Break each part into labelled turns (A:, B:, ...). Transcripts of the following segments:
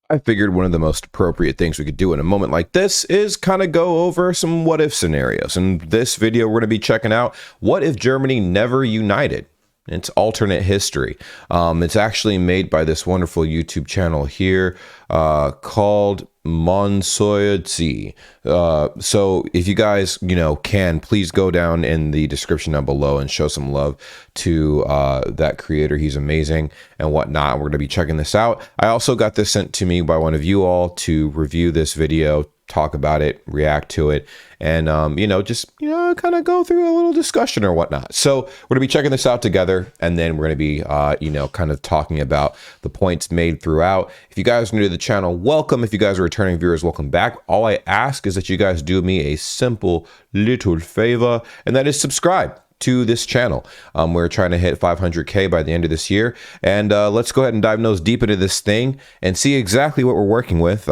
A: I figured one of the most appropriate things we could do in a moment like this is kind of go over some what if scenarios. In this video, we're going to be checking out what if Germany never united? It's alternate history. It's actually made by this wonderful YouTube channel here called Monsoyzi. So if you guys, can please go down in the description down below and show some love to that creator. He's amazing and whatnot. We're going to be checking this out. I also got this sent to me by one of you all to review this video, talk about it, react to it, and kind of go through a little discussion or whatnot. So we're gonna be checking this out together, and then we're gonna be kind of talking about the points made throughout. If you guys are new to the channel, welcome. If you guys are returning viewers, welcome back. All I ask is that you guys do me a simple little favor, and that is subscribe to this channel. We're trying to hit 500K by the end of this year, and let's go ahead and dive nose deep into this thing and see exactly what we're working with.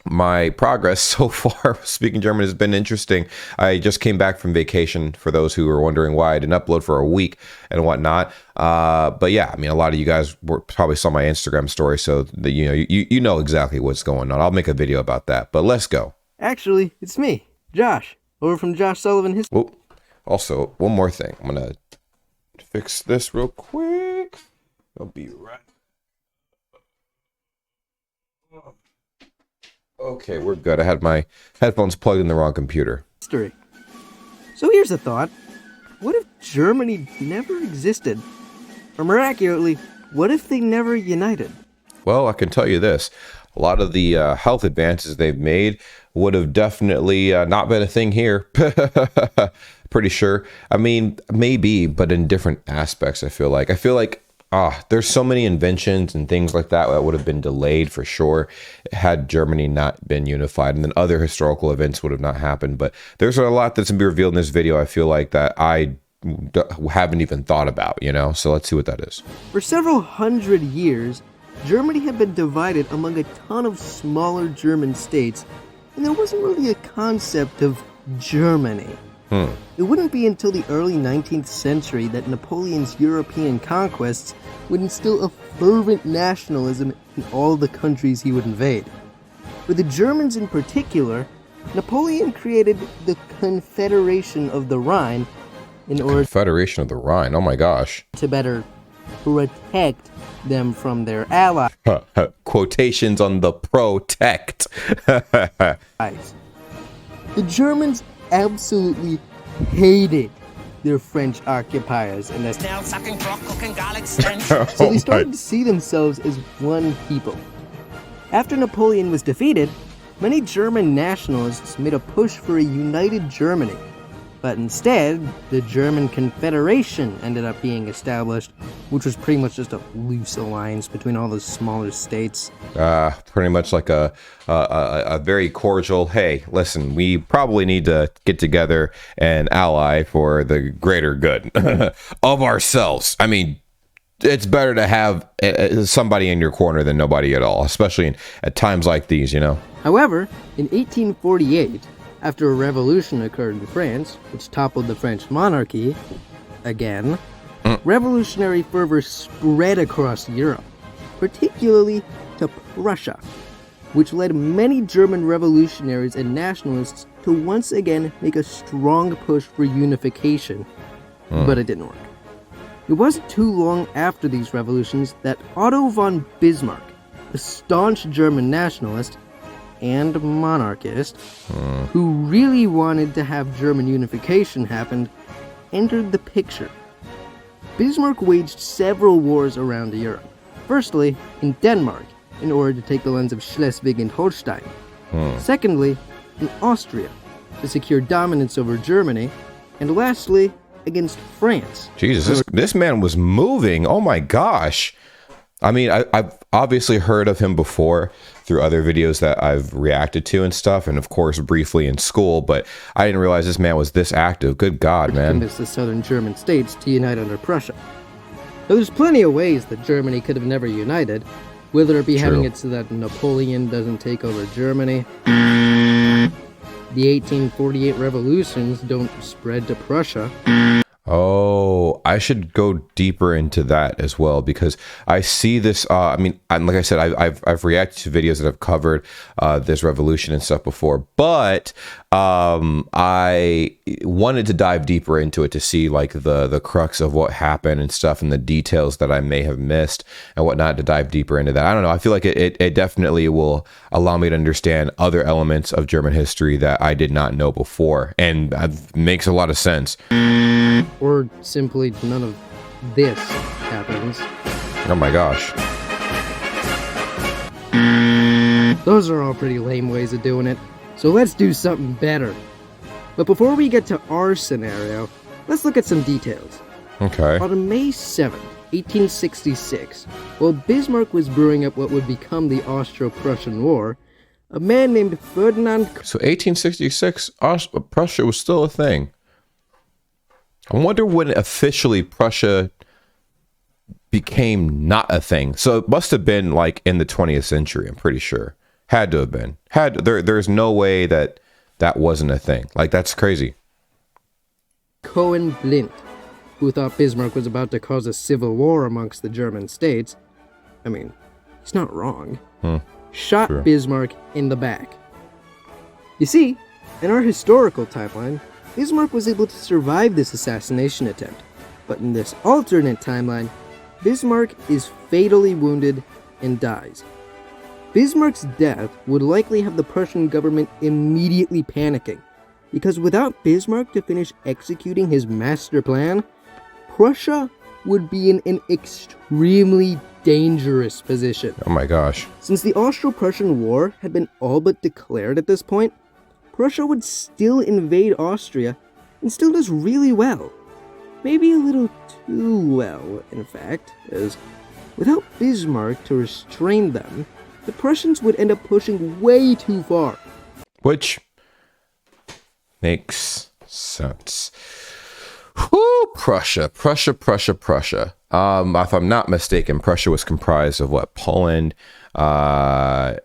A: My progress so far speaking German has been interesting. I just came back from vacation, for those who were wondering why I didn't upload for a week and whatnot. But yeah, I mean, a lot of you guys probably saw my Instagram story, so that you know exactly what's going on. I'll make a video about that, but let's go.
B: Actually, it's me, Josh, over from Josh Sullivan History.
A: Oh, also, one more thing. I'm gonna fix this real quick. I'll be right. Okay, we're good. I had my headphones plugged in the wrong computer.
B: So here's a thought. What if Germany never existed? Or more accurately, what if they never united?
A: Well, I can tell you this. A lot of the health advances they've made would have definitely not been a thing here. Pretty sure. I mean, maybe, but in different aspects, I feel like. There's so many inventions and things like that that would have been delayed for sure had Germany not been unified, and then other historical events would have not happened. But there's a lot that's going to be revealed in this video, I feel like, that I haven't even thought about, So let's see what that is.
B: For several hundred years, Germany had been divided among a ton of smaller German states, and there wasn't really a concept of Germany. It wouldn't be until the early 19th century that Napoleon's European conquests would instill a fervent nationalism in all the countries he would invade. For the Germans in particular, Napoleon created the Confederation of the Rhine in order
A: Confederation of the Rhine, oh my gosh.
B: To better protect them from their allies.
A: Quotations on the protect.
B: The Germans absolutely hated their French occupiers and so they started to see themselves as one people. After Napoleon was defeated, many German nationalists made a push for a united Germany, but instead the German Confederation ended up being established, which was pretty much just a loose alliance between all those smaller states.
A: Pretty much like a very cordial, hey, listen, we probably need to get together and ally for the greater good of ourselves. I mean, it's better to have somebody in your corner than nobody at all, especially at times like these,
B: However, in 1848, after a revolution occurred in France, which toppled the French monarchy, again, revolutionary fervor spread across Europe, particularly to Prussia, which led many German revolutionaries and nationalists to once again make a strong push for unification, but it didn't work. It wasn't too long after these revolutions that Otto von Bismarck, a staunch German nationalist and monarchist, who really wanted to have German unification happen, entered the picture. Bismarck waged several wars around Europe. Firstly, in Denmark, in order to take the lands of Schleswig and Holstein. Secondly, in Austria, to secure dominance over Germany. And lastly, against France.
A: Jesus, this man was moving. Oh my gosh. I mean, I've obviously heard of him before through other videos that I've reacted to and stuff, and of course briefly in school, but I didn't realize this man was this active. Good God, man.
B: Convince the southern German states to unite under Prussia. Now, there's plenty of ways that Germany could have never united, whether it be having it so that Napoleon doesn't take over Germany, the 1848 revolutions don't spread to Prussia.
A: Oh, I should go deeper into that as well, because I see this. I mean, like I said, I've reacted to videos that have covered this revolution and stuff before, but I wanted to dive deeper into it to see like the crux of what happened and stuff, and the details that I may have missed and whatnot, to dive deeper into that. I don't know. I feel like it definitely will allow me to understand other elements of German history that I did not know before, and it makes a lot of sense.
B: Or simply none of this happens.
A: Oh my gosh.
B: Those are all pretty lame ways of doing it, so let's do something better. But before we get to our scenario, let's look at some details.
A: Okay.
B: On May 7th, 1866, while Bismarck was brewing up what would become the Austro-Prussian War, a man named Ferdinand...
A: So 1866, Prussia was still a thing. I wonder when officially Prussia became not a thing. So it must have been like in the 20th century, I'm pretty sure. Had to have been. There's no way that wasn't a thing. Like, that's crazy.
B: Cohen Blind, who thought Bismarck was about to cause a civil war amongst the German states, I mean, he's not wrong, shot
A: True.
B: Bismarck in the back. You see, in our historical timeline, Bismarck was able to survive this assassination attempt, but in this alternate timeline, Bismarck is fatally wounded and dies. Bismarck's death would likely have the Prussian government immediately panicking, because without Bismarck to finish executing his master plan, Prussia would be in an extremely dangerous position.
A: Oh my gosh.
B: Since the Austro-Prussian War had been all but declared at this point, Prussia would still invade Austria and still does really well. Maybe a little too well, in fact, as without Bismarck to restrain them, the Prussians would end up pushing way too far.
A: Which makes sense. Whew, Prussia. If I'm not mistaken, Prussia was comprised of what? Poland, I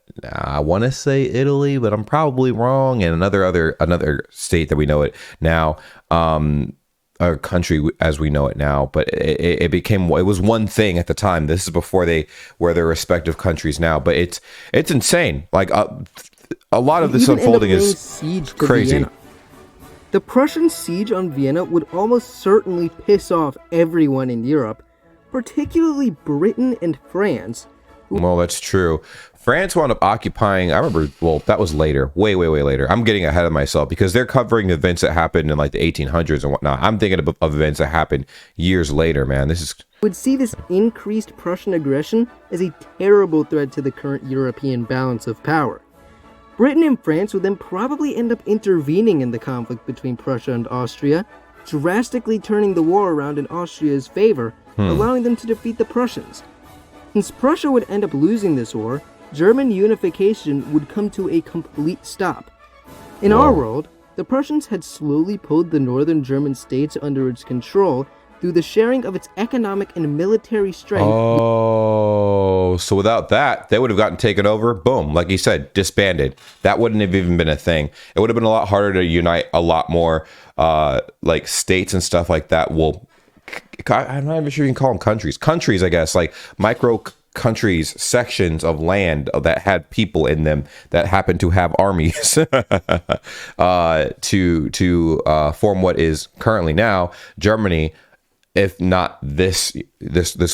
A: want to say Italy, but I'm probably wrong, and another state that we know it now, a country as we know it now. But it was one thing at the time. This is before they were their respective countries now. But it's insane. Like a lot of this unfolding is crazy.
B: Vienna. The Prussian siege on Vienna would almost certainly piss off everyone in Europe, particularly Britain and France.
A: Well, that's true. France wound up occupying, I remember, well, that was later, way later. I'm getting ahead of myself because they're covering events that happened in like the 1800s and whatnot. I'm thinking of events that happened years later, man. This is...
B: Would see this increased Prussian aggression as a terrible threat to the current European balance of power. Britain and France would then probably end up intervening in the conflict between Prussia and Austria, drastically turning the war around in Austria's favor, allowing them to defeat the Prussians. Since Prussia would end up losing this war, German unification would come to a complete stop. In our world, the Prussians had slowly pulled the northern German states under its control through the sharing of its economic and military strength.
A: Oh, so without that, they would have gotten taken over. Boom, like you said, disbanded. That wouldn't have even been a thing. It would have been a lot harder to unite a lot more like states and stuff like that. Well, I'm not even sure you can call them countries. Countries, I guess, like micro countries, sections of land that had people in them that happened to have armies to form what is currently now Germany, if not this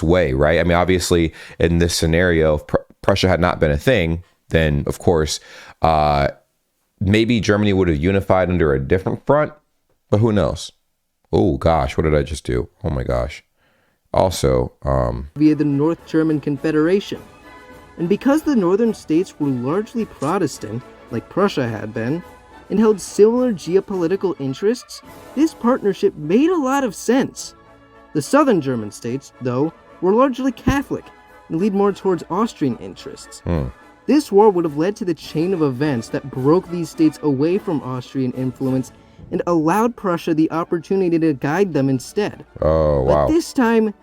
A: way, right? I mean, obviously, in this scenario, if Prussia had not been a thing, then of course, maybe Germany would have unified under a different front, but who knows? Oh gosh, what did I just do? Oh my gosh. Also,
B: via the North German Confederation. And because the northern states were largely Protestant, like Prussia had been, and held similar geopolitical interests, this partnership made a lot of sense. The southern German states, though, were largely Catholic and lead more towards Austrian interests. This war would have led to the chain of events that broke these states away from Austrian influence and allowed Prussia the opportunity to guide them instead.
A: oh wow.
B: But this time,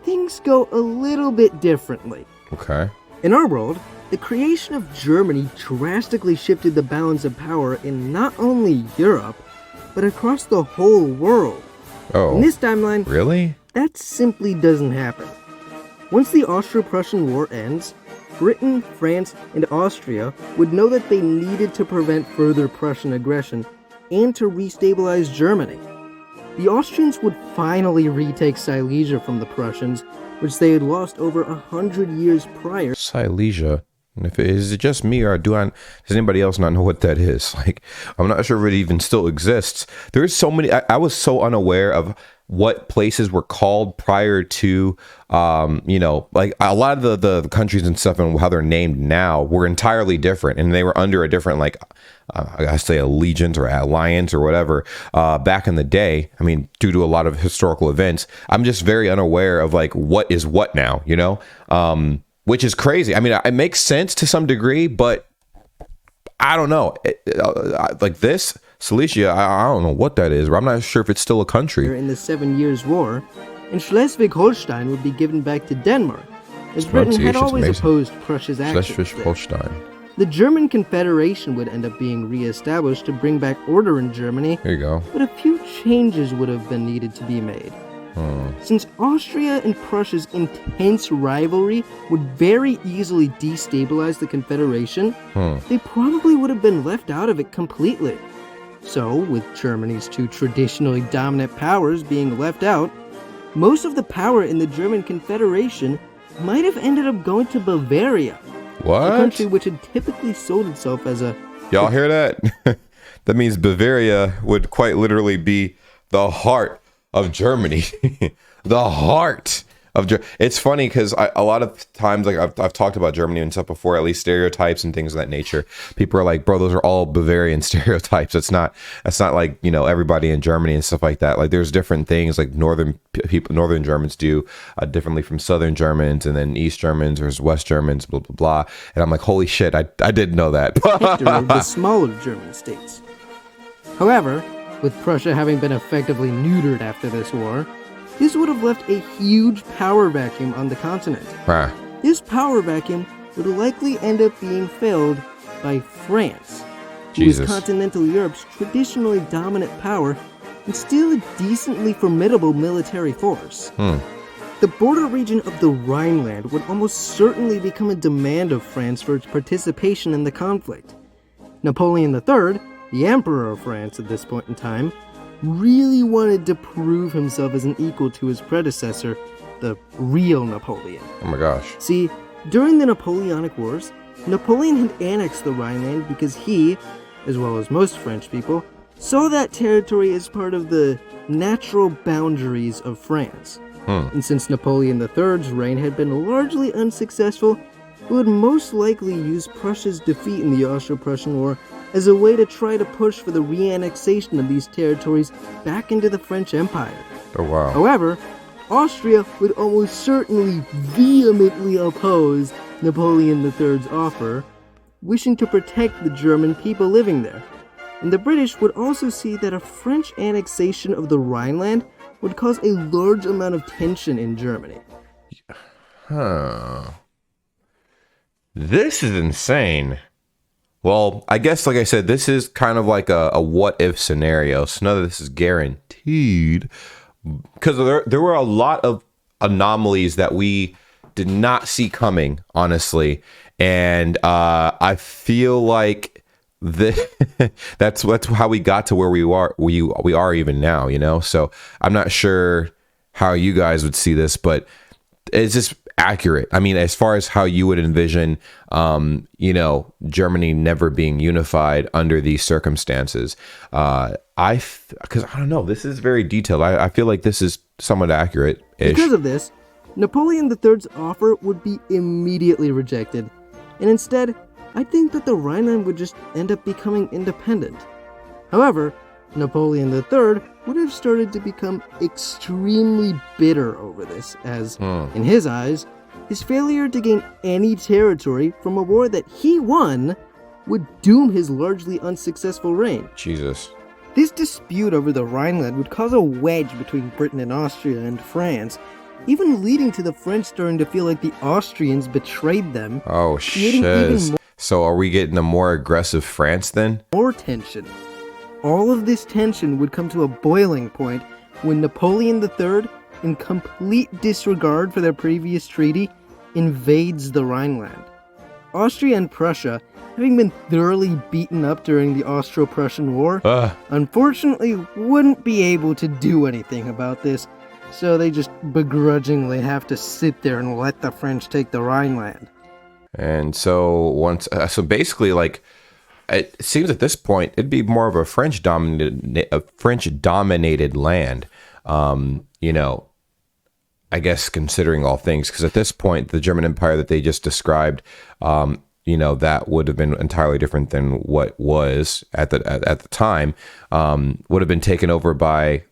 B: things go a little bit differently.
A: Okay.
B: In our world, the creation of Germany drastically shifted the balance of power in not only Europe, but across the whole world.
A: Oh,
B: In this timeline,
A: really?
B: that simply doesn't happen. Once the Austro-Prussian War ends, Britain, France, and Austria would know that they needed to prevent further Prussian aggression and to restabilize Germany. The Austrians would finally retake Silesia from the Prussians, which they had lost over 100 years prior.
A: Silesia. And is it just me, or does anybody else not know what that is? Like, I'm not sure if it even still exists. There's so many. I was so unaware of what places were called prior to, like a lot of the countries and stuff and how they're named now were entirely different, and they were under a different, like, I gotta say, allegiance or alliance or whatever back in the day. I mean, due to a lot of historical events, I'm just very unaware of like what is what now, which is crazy. I mean, it makes sense to some degree, but I don't know. Like this, Silesia, I don't know what that is, or I'm not sure if it's still a country.
B: In the 7 Years' War, and Schleswig-Holstein would be given back to Denmark, as Britain had always opposed Prussia's actions.
A: Schleswig-Holstein.
B: The German Confederation would end up being re-established to bring back order in Germany.
A: There you go.
B: But a few changes would have been needed to be made. Since Austria and Prussia's intense rivalry would very easily destabilize the Confederation, they probably would have been left out of it completely. So, with Germany's two traditionally dominant powers being left out, most of the power in the German Confederation might have ended up going to Bavaria.
A: What?
B: A country which had typically sold itself as a...
A: Y'all hear that? That means Bavaria would quite literally be the heart of Germany. The heart of Germany. It's funny because a lot of times, like I've talked about Germany and stuff before, at least stereotypes and things of that nature. People are like, bro, those are all Bavarian stereotypes. That's not like, everybody in Germany and stuff like that. Like there's different things like northern Germans do differently from southern Germans, and then East Germans versus West Germans, blah, blah, blah. And I'm like, holy shit, I didn't know that.
B: History of the smaller German states. However, with Prussia having been effectively neutered after this war, this would have left a huge power vacuum on the continent. This power vacuum would likely end up being filled by France, who was continental Europe's traditionally dominant power and still a decently formidable military force. The border region of the Rhineland would almost certainly become a demand of France for its participation in the conflict. Napoleon III, the Emperor of France at this point in time, really wanted to prove himself as an equal to his predecessor, the real Napoleon.
A: Oh my gosh.
B: See, during the Napoleonic Wars, Napoleon had annexed the Rhineland because he, as well as most French people, saw that territory as part of the natural boundaries of France. And since Napoleon III's reign had been largely unsuccessful, he would most likely use Prussia's defeat in the Austro-Prussian War as a way to try to push for the re-annexation of these territories back into the French Empire.
A: Oh, wow.
B: However, Austria would almost certainly vehemently oppose Napoleon III's offer, wishing to protect the German people living there. And the British would also see that a French annexation of the Rhineland would cause a large amount of tension in Germany.
A: This is insane. Well, I guess, like I said, this is kind of like a what-if scenario. So none of this is guaranteed. Because there were a lot of anomalies that we did not see coming, honestly. And I feel like that's how we got to where we are even now, So I'm not sure how you guys would see this, but it's just accurate. I mean, as far as how you would envision, Germany never being unified under these circumstances. Because I don't know, this is very detailed. I feel like this is somewhat accurate.
B: Because of this, Napoleon III's offer would be immediately rejected, and instead, I think that the Rhineland would just end up becoming independent. However, Napoleon III would have started to become extremely bitter over this, as, in his eyes, his failure to gain any territory from a war that he won would doom his largely unsuccessful reign.
A: Jesus.
B: This dispute over the Rhineland would cause a wedge between Britain and Austria and France, even leading to the French starting to feel like the Austrians betrayed them.
A: Oh, shiz. So are we getting a more aggressive France then?
B: More tension. All of this tension would come to a boiling point when Napoleon III in complete disregard for their previous treaty, invades the Rhineland. Austria and Prussia, having been thoroughly beaten up during the Austro-Prussian War, unfortunately wouldn't be able to do anything about this, so they just begrudgingly have to sit there and let the French take the Rhineland.
A: And so basically, like, it seems at this point it'd be more of a French dominated land. You know, I guess considering all things, because at this point the German Empire that they just described, you know, that would have been entirely different than what was at the time. Would have been taken over by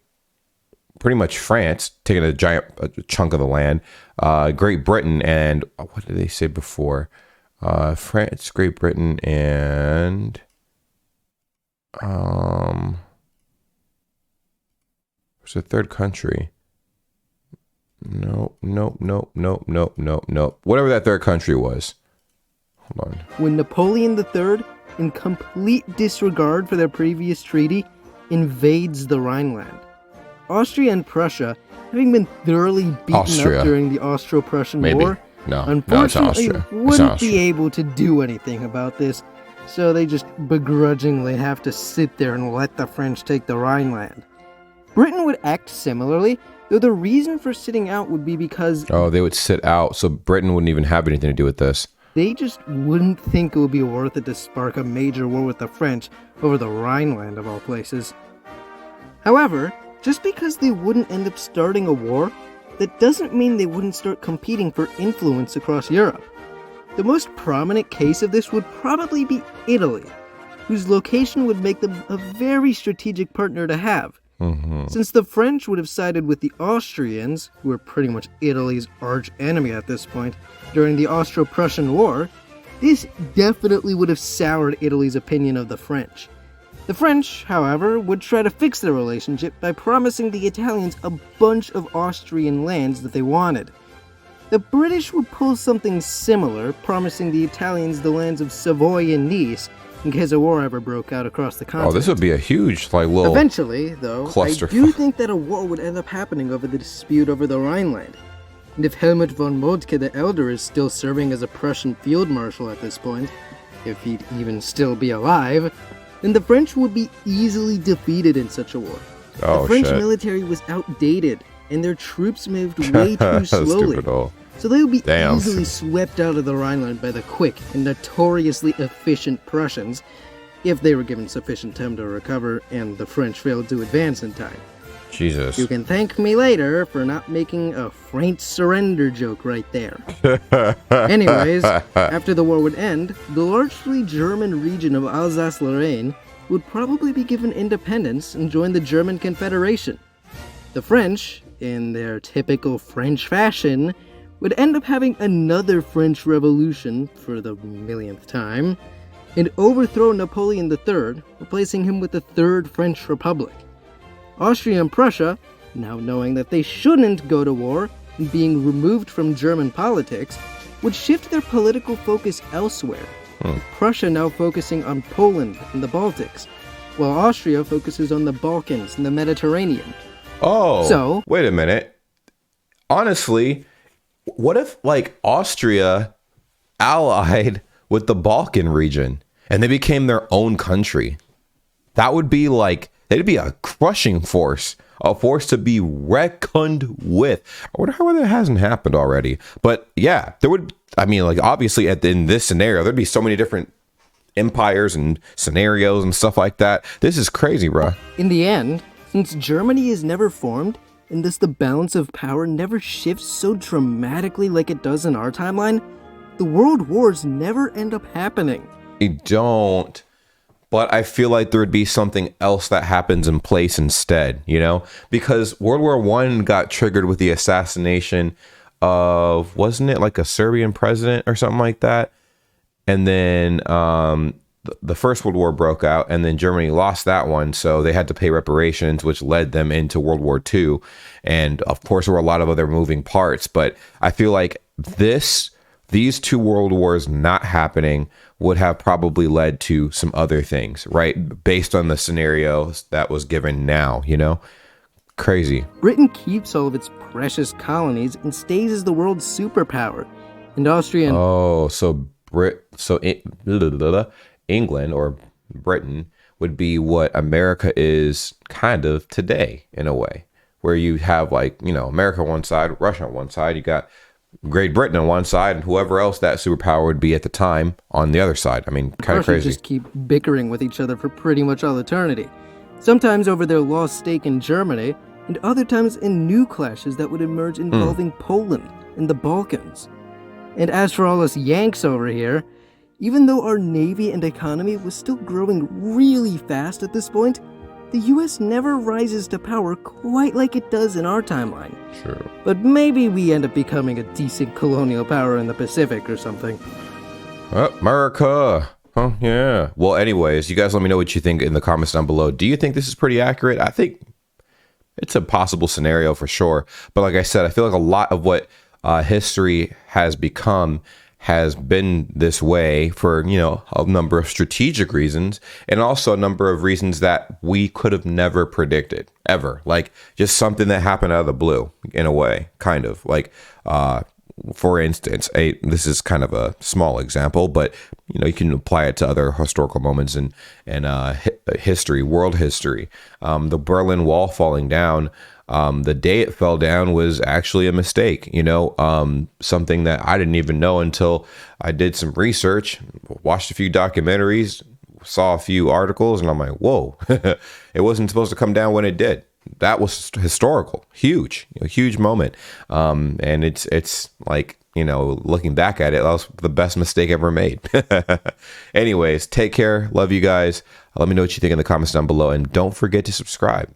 A: pretty much France, taking a chunk of the land, Great Britain, and what did they say before? France, Great Britain, and there's a third country. Nope. Whatever that third country was. Hold on.
B: When Napoleon III, in complete disregard for their previous treaty, invades the Rhineland. Austria and Prussia, having been thoroughly beaten up during the Austro-Prussian War, unfortunately wouldn't be able to do anything about this, so they just begrudgingly have to sit there and let the French take the Rhineland. Britain would act similarly, though the reason for sitting out would be because...
A: Oh, they would sit out, so Britain wouldn't even have anything to do with this.
B: They just wouldn't think it would be worth it to spark a major war with the French over the Rhineland of all places. However, just because they wouldn't end up starting a war, that doesn't mean they wouldn't start competing for influence across Europe. The most prominent case of this would probably be Italy, whose location would make them a very strategic partner to have. Since the French would have sided with the Austrians, who were pretty much Italy's arch enemy at this point, during the Austro-Prussian War, this definitely would have soured Italy's opinion of the French. The French, however, would try to fix their relationship by promising the Italians a bunch of Austrian lands that they wanted. The British would pull something similar, promising the Italians the lands of Savoy and Nice, in case a war ever broke out across the continent.
A: Oh, this would be a huge, little
B: Eventually, though,
A: cluster.
B: I do think that a war would end up happening over the dispute over the Rhineland. And if Helmut von Moltke the Elder is still serving as a Prussian field marshal at this point, if he'd even still be alive, then the French would be easily defeated in such a war. The French military was outdated, and their troops moved way too slowly. So they would be easily swept out of the Rhineland by the quick and notoriously efficient Prussians, if they were given sufficient time to recover and the French failed to advance in time.
A: Jesus.
B: You can thank me later for not making a French surrender joke right there. Anyways, after the war would end, the largely German region of Alsace-Lorraine would probably be given independence and join the German Confederation. The French, in their typical French fashion, would end up having another French Revolution for the millionth time, and overthrow Napoleon III, replacing him with the Third French Republic. Austria and Prussia, now knowing that they shouldn't go to war and being removed from German politics, would shift their political focus elsewhere, with Prussia now focusing on Poland and the Baltics, while Austria focuses on the Balkans and the Mediterranean.
A: Oh,
B: so
A: wait a minute. Honestly, what if, Austria allied with the Balkan region and they became their own country? That would be they'd be a crushing force, a force to be reckoned with. I wonder how that hasn't happened already. But yeah, there would, obviously in this scenario, there'd be so many different empires and scenarios and stuff like that. This is crazy, bro.
B: In the end, since Germany is never formed, and thus the balance of power never shifts so dramatically like it does in our timeline, the world wars never end up happening.
A: They don't. But I feel like there would be something else that happens in place instead, because World War I got triggered with the assassination of, wasn't it a Serbian president or something like that? And then the First World War broke out, and then Germany lost that one, so they had to pay reparations, which led them into World War II. And of course, there were a lot of other moving parts, but I feel like these two world wars not happening would have probably led to some other things, right? Based on the scenarios that was given now, Crazy.
B: Britain keeps all of its precious colonies and stays as the world's superpower. And Austria and
A: Oh, so England or Britain would be what America is kind of today in a way, where you have like, America on one side, Russia on one side, you got Great Britain on one side, and whoever else that superpower would be at the time on the other side. I mean, kind of crazy.
B: Just keep bickering with each other for pretty much all eternity. Sometimes over their lost stake in Germany, and other times in new clashes that would emerge involving Poland and the Balkans. And as for all us Yanks over here, even though our navy and economy was still growing really fast at this point, the US never rises to power quite like it does in our timeline.
A: True.
B: But maybe we end up becoming a decent colonial power in the Pacific or something.
A: America. Oh, yeah. Well, anyways, you guys let me know what you think in the comments down below. Do you think this is pretty accurate? I think it's a possible scenario for sure. But like I said, I feel like a lot of what history has become has been this way for, a number of strategic reasons, and also a number of reasons that we could have never predicted ever. Like just something that happened out of the blue in a way, kind of like, for instance, this is kind of a small example, but you can apply it to other historical moments in history, world history. The Berlin Wall falling down, the day it fell down was actually a mistake. Something that I didn't even know until I did some research, watched a few documentaries, saw a few articles, and I'm like, whoa, it wasn't supposed to come down when it did. That was historical, huge, huge moment. And it's like, looking back at it, that was the best mistake ever made. Anyways, take care. Love you guys. Let me know what you think in the comments down below. And don't forget to subscribe.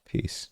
A: Peace.